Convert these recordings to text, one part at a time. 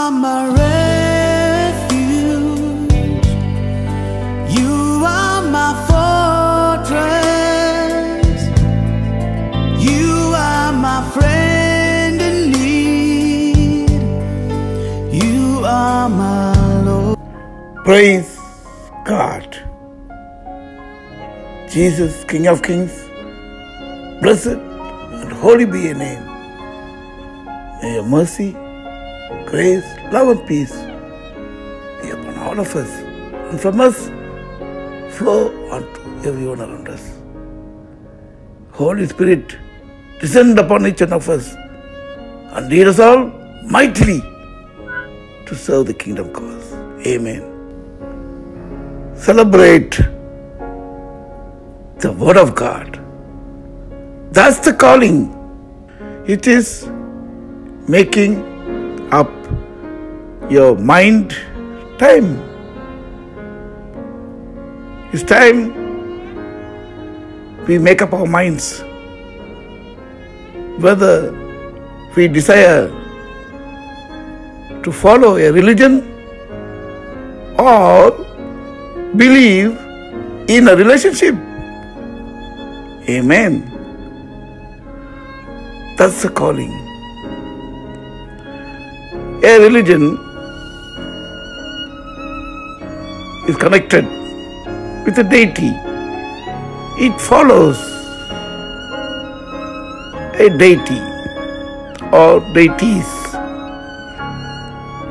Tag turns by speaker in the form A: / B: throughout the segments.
A: are my refuge. You are my fortress. You are my friend in need. You are my Lord.
B: Praise God. Jesus, King of Kings, blessed and holy be your name. May your mercy, grace, love and peace be upon all of us, and from us flow unto everyone around us. Holy Spirit, descend upon each one of us and lead us all mightily to serve the kingdom cause. Amen. Celebrate the Word of God. That's the calling. It is making up your mind time. It's time we make up our minds whether we desire to follow a religion or believe in a relationship. Amen. That's the calling. A religion is connected with a deity. It follows a deity or deities.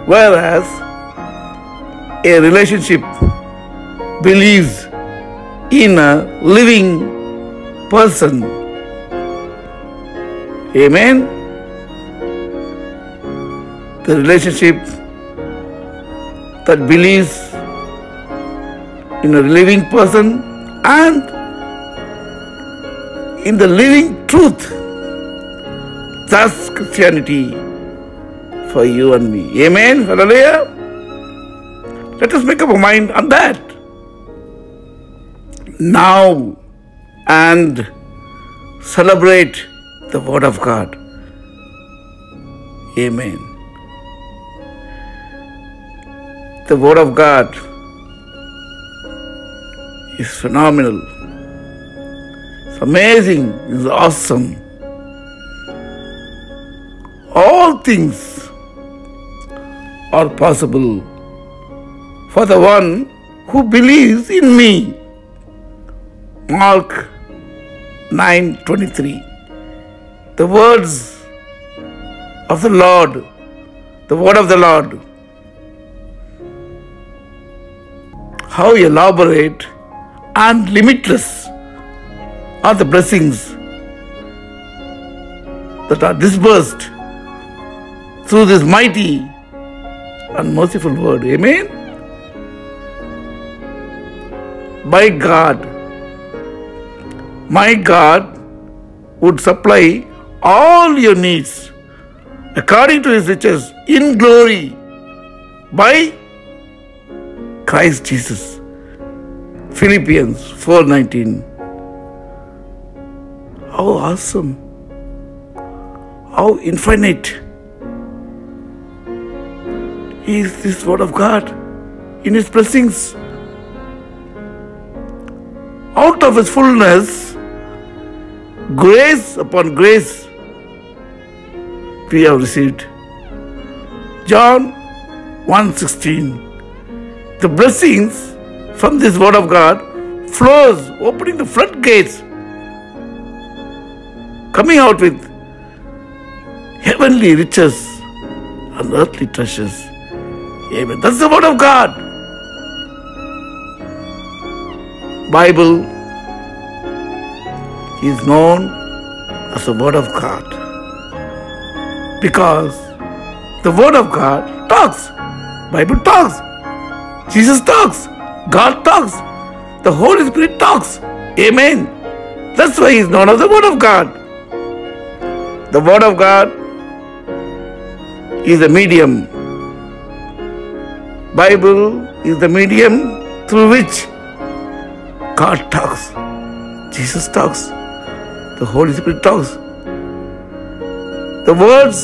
B: Whereas a relationship believes in a living person. Amen. The relationship that believes in a living person and in the living truth. That's Christianity for you and me. Amen. Hallelujah. Let us make up our mind on that now and celebrate the Word of God. Amen. The Word of God is phenomenal. It's amazing. It's awesome. All things are possible for the one who believes in me. Mark 9:23. The words of the Lord, the Word of the Lord. How elaborate and limitless are the blessings that are disbursed through this mighty and merciful Word. Amen. My God would supply all your needs according to His riches in glory by Christ Jesus. Philippians 4:19. How awesome. How infinite is this Word of God in His blessings. Out of His fullness, grace upon grace we have received. John 1:16. The blessings from this Word of God flows, opening the floodgates, coming out with heavenly riches and earthly treasures. Amen. That's the Word of God. Bible is known as the Word of God because the Word of God talks. Bible talks. Jesus talks. God talks. The Holy Spirit talks. Amen. That's why He is known as the Word of God. The Word of God is the medium. Bible is the medium through which God talks. Jesus talks. The Holy Spirit talks. The words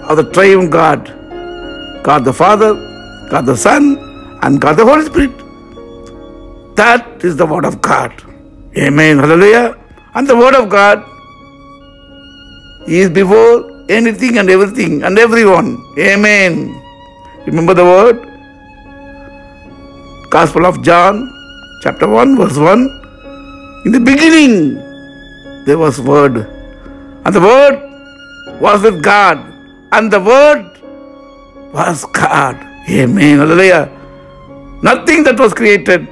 B: of the triune God God the Father, God the Son, and God the Holy Spirit. That is the Word of God. Amen. Hallelujah. And the Word of God is before anything and everything and everyone. Amen. Remember the word? Gospel of John, chapter 1, verse 1. In the beginning, there was Word. And the Word was with God. And the Word was God. Amen. Hallelujah. Nothing that was created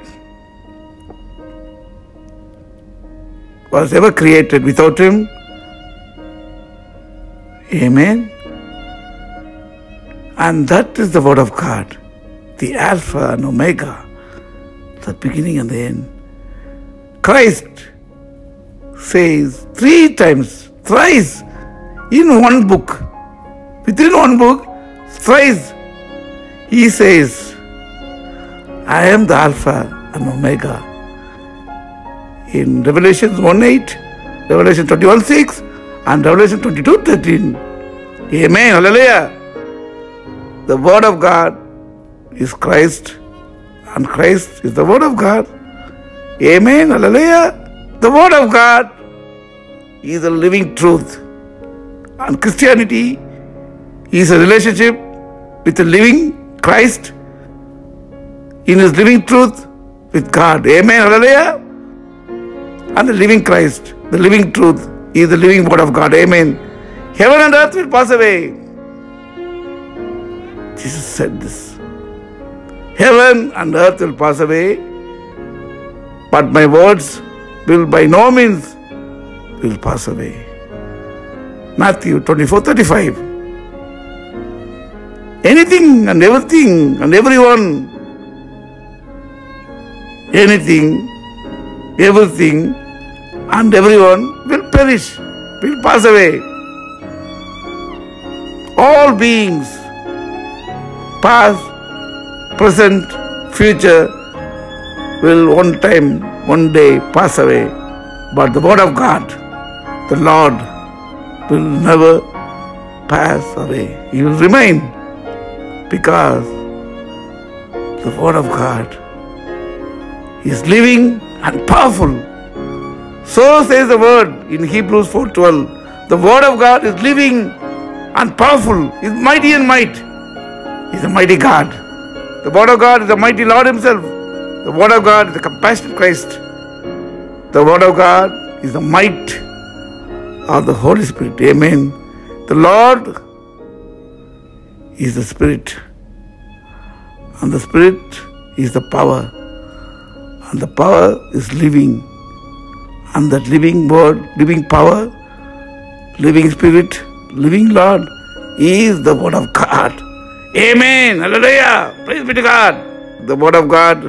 B: was ever created without Him. Amen. And that is the Word of God, the Alpha and Omega, the beginning and the end. Christ says 3 times, thrice, in one book, within one book, thrice, He says, I am the Alpha and Omega. In Revelation 1:8, Revelation 21:6, and Revelation 22:13. Amen. Hallelujah. The Word of God is Christ, and Christ is the Word of God. Amen. Hallelujah. The Word of God is a living truth. And Christianity is a relationship with the living Christ in His living truth with God. Amen. Hallelujah. And the living Christ, the living truth, is the living Word of God. Amen. Heaven and earth will pass away. Jesus said this. Heaven and earth will pass away, but my words will by no means will pass away. Matthew 24:35. Anything and everything and everyone, anything, everything and everyone will perish, will pass away. All beings, past, present, future, will one day pass away. But the Word of God, the Lord, will never pass away. He will remain, because the Word of God is living and powerful. So says the Word in Hebrews 4:12. The Word of God is living and powerful, is mighty in might. He is a mighty God. The Word of God is the mighty Lord Himself. The Word of God is the compassionate Christ. The Word of God is the might of the Holy Spirit. Amen. The Lord is the Spirit, and the Spirit is the power, and the power is living. And that living Word, living power, living Spirit, living Lord is the Word of God. Amen. Hallelujah. Praise be to God. The Word of God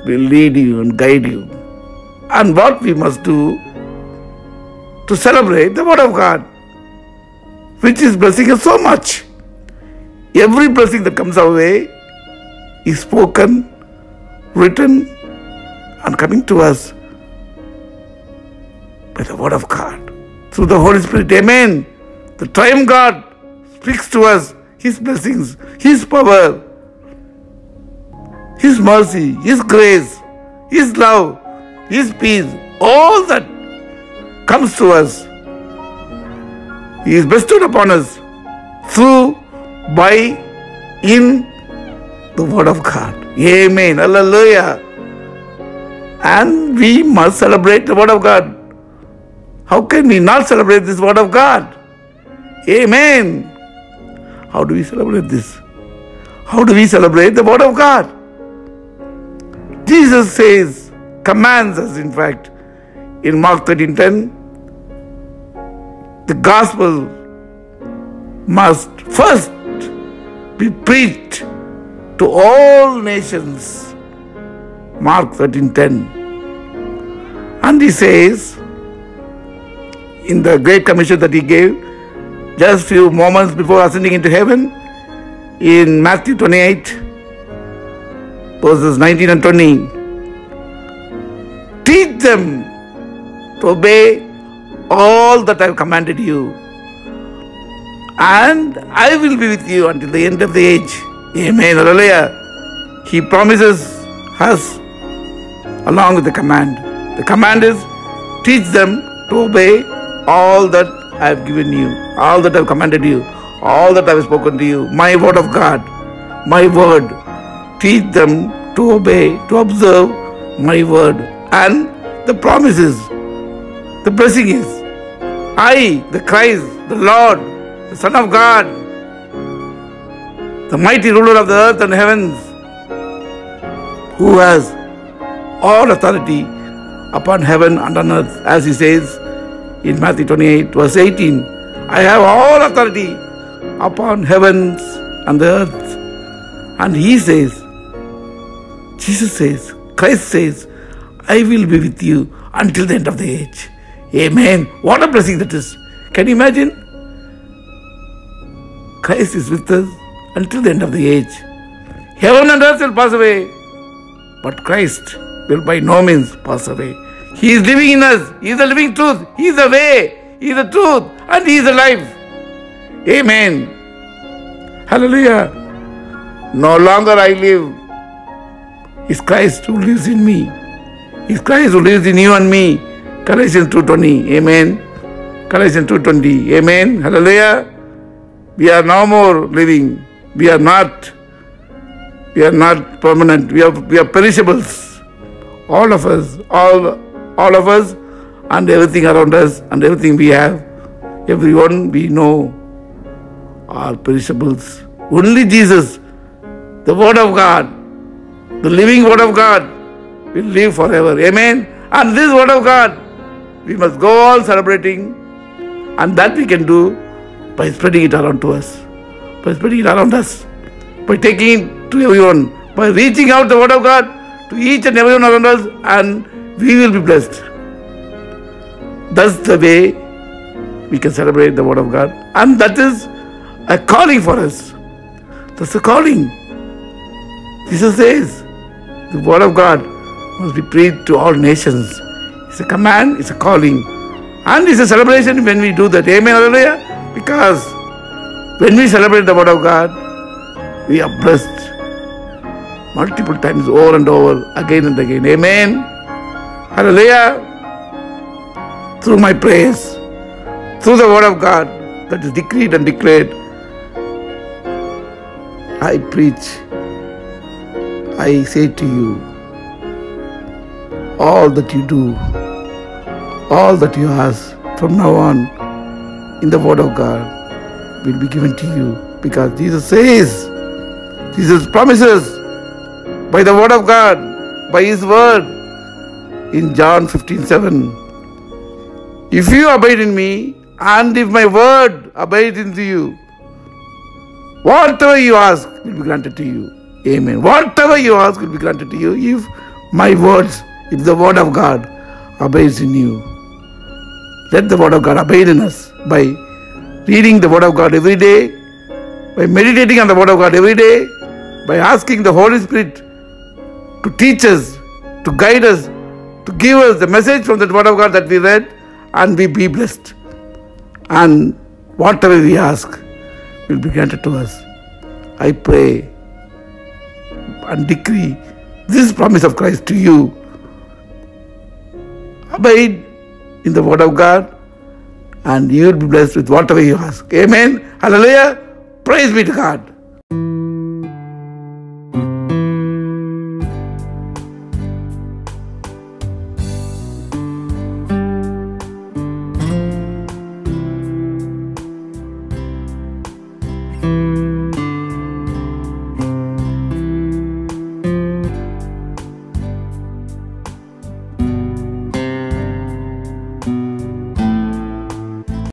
B: will lead you and guide you. And what we must do to celebrate the Word of God, which is blessing us so much. Every blessing that comes our way is spoken, written, and coming to us by the Word of God, through the Holy Spirit. Amen. The Triune God speaks to us His blessings, His power, His mercy, His grace, His love, His peace, all that comes to us, He is bestowed upon us through, by, in the Word of God. Amen. Hallelujah. And we must celebrate the Word of God. How can we not celebrate this Word of God? Amen. How do we celebrate this? How do we celebrate the Word of God? Jesus says, commands us, in fact, in Mark 13:10, the gospel must first be preached to all nations. Mark 13:10. And He says, in the Great Commission that He gave just few moments before ascending into heaven, in Matthew 28, verses 19 and 20, teach them to obey all that I have commanded you. and I will be with you until the end of the age. Amen. Hallelujah. He promises us along with the command. The command is, teach them to obey all that I have given you, all that I have commanded you, all that I have spoken to you, my word of God, my word. Teach them to obey, to observe my word. And the promise is, the blessing is, I, the Christ, the Lord, the Son of God, the mighty ruler of the earth and heavens, who has all authority upon heaven and on earth, as he says in Matthew 28, verse 18, I have all authority upon heavens and the earth. And he says, Jesus says, Christ says, I will be with you until the end of the age. Amen. What a blessing that is. Can you imagine? Christ is with us until the end of the age. Heaven and earth will pass away, but Christ will by no means pass away. He is living in us. He is the living truth. He is the way. He is the truth. And He is the life. Amen. Hallelujah. No longer I live. It's Christ who lives in me. It's Christ who lives in you and me. Galatians 2:20. Amen. Galatians 2:20. Amen. Hallelujah. We are no more living. We are not permanent. We are perishables. All of us, all of us, and everything around us, and everything we have, everyone we know are perishables. Only Jesus, the Word of God, the living Word of God, will live forever. Amen. And this Word of God, we must go on celebrating, and that we can do by spreading it around to us, by spreading it around us, by taking it to everyone, by reaching out the Word of God to each and everyone around us, and we will be blessed. That's the way we can celebrate the Word of God, and that is a calling for us. That's a calling. Jesus says the Word of God must be preached to all nations. It's a command, it's a calling, and it's a celebration when we do that. Amen. Hallelujah. Because when we celebrate the Word of God, we are blessed multiple times over and over, again and again. Amen. Hallelujah. Through my praise, through the Word of God that is decreed and declared, I preach, I say to you, all that you do, all that you ask from now on in the Word of God will be given to you, because Jesus says, Jesus promises by the Word of God, by His Word in John 15:7. If you abide in me, and if my Word abides in you, whatever you ask will be granted to you. Amen. Whatever you ask will be granted to you if my words, if the Word of God abides in you. Let the Word of God abide in us by reading the Word of God every day, by meditating on the Word of God every day, by asking the Holy Spirit to teach us, to guide us, to give us the message from the Word of God that we read, and we be blessed. And whatever we ask will be granted to us. I pray and decree this promise of Christ to you. Abide in the Word of God, and you will be blessed with whatever you ask. Amen. Hallelujah. Praise be to God.